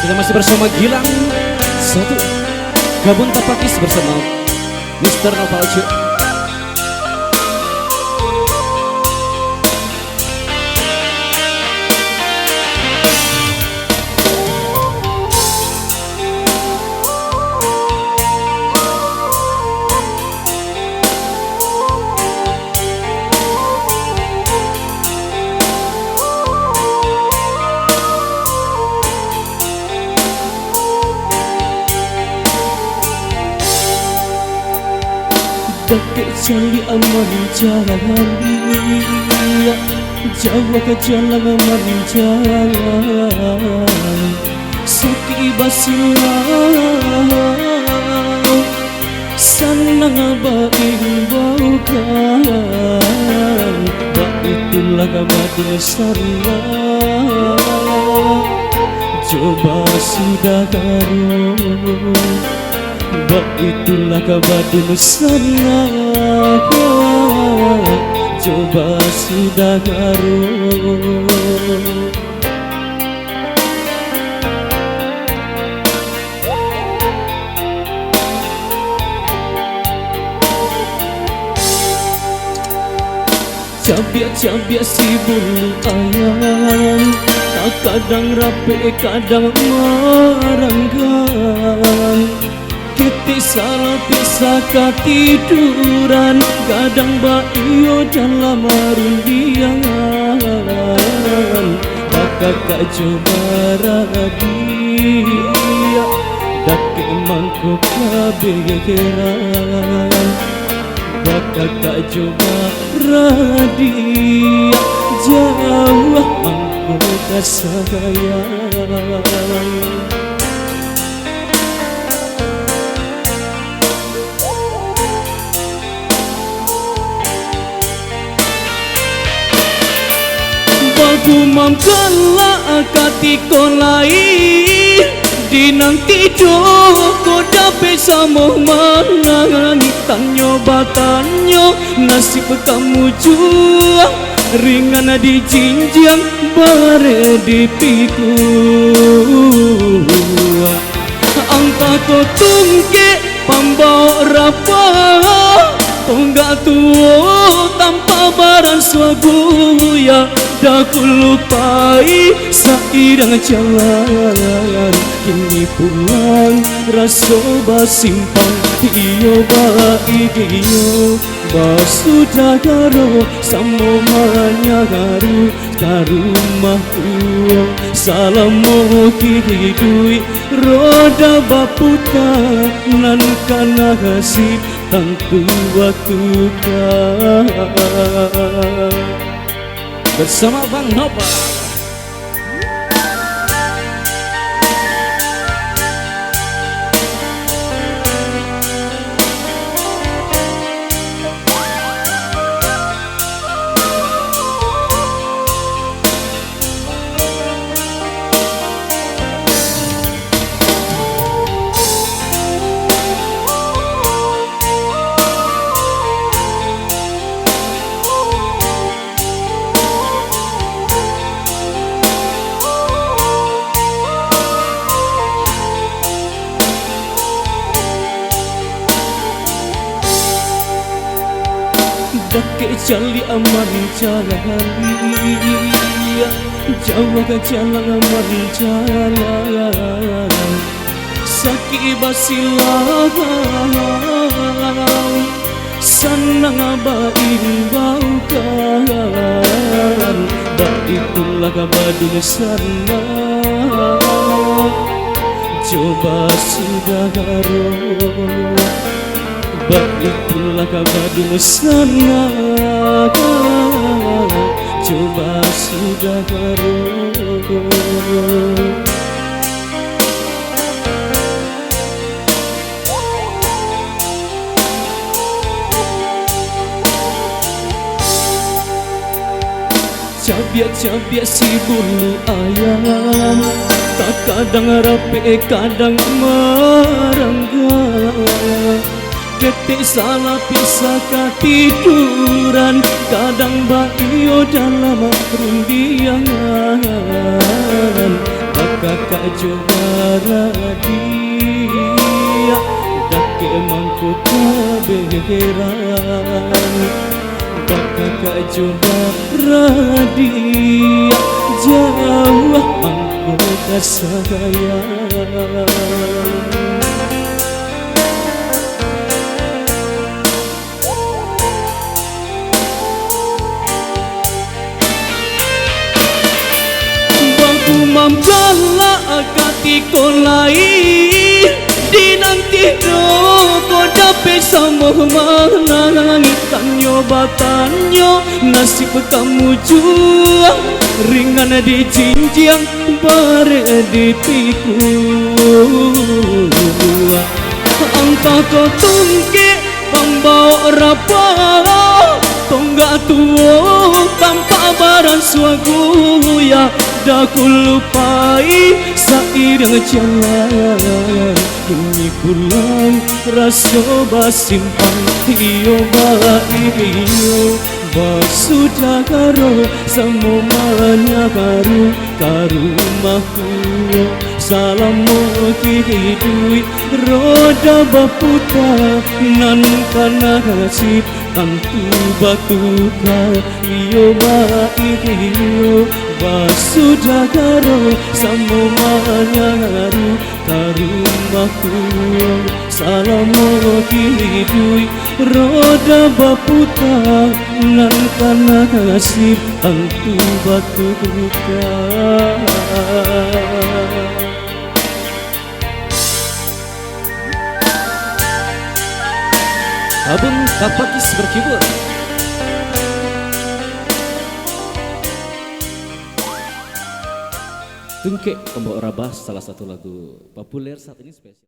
Kita masih bersama Gilang satu Gabun Tapakis bersama Mr. Nova Oce. Dakik cari aman jalani, Jawa ke jalan aman jalan. Suki basilau, sanang baing baukan. Bak itulah kabadu sana, coba sudah garuh. Bak itulah kabadu mesra, coba sudah garuh. Cabiak-cabiak si bulu ayam, kadang rapi kadang maranggan. Kita salah bisa ketiduran, kadang baio dalam marundiangan. Bakal kak coba radia, dakik mangkuk kabegeran. Bakal kak coba radia, jauh mangkuk kasayang. Kumam kala katiko lain, dinang tidur ko dapat sama mangan. Tanyo batanyo nasib kamu jua, ringan di jinjang bare di piku. Angka ko tungke pambawa rapa, tonggak tuo tanpa baran swaguya. Daku lupai sairang jalan, kini pulang raso basimpang. Iyo baik iyo basudah garo, samo manyaru karumah uang. Salamu kidui roda baputa, nan kana kasih tangku waktu Bersama Bang Nova. Dakik cali aman jalani, Jawa ke jalan aman jalan. Sakit basilau, sanang baing baukan. Bak itulah kabadu sana, coba sudah garuh. Bak itulah kabadu sana, coba sudah garuh. Cabiak-cabiak si bulu ayam, tak kadang rapi kadang maranggan. Ketik salah pisah ketiduran, kadang baio dalam perundiangan. kakak juara dia dake mangku kabeheran kakak juara dia jauh mangku kasayang. Mamkala katiko lain di nanti ko dapat sama manangit tanyo batanyo nasib kamu jua ringan di jinjang bare di pikul angka ko tungke pembawa rapah tonggak tuo tanpa baran suaguya dah ku lupai seiring jalan ini pulang rasa basimpan iyo iyo basudah karo semuanya karu mahku salam kidui roda baputa nan kana nasib tantu batuka iyo iyo basudah karo semuanya karu mahku salam kidui roda baputa nan kana nasib tantu batuka. Kabun Kapakis berkibur. Tungke Pembawa Rabah, salah satu lagu populer saat ini spesial.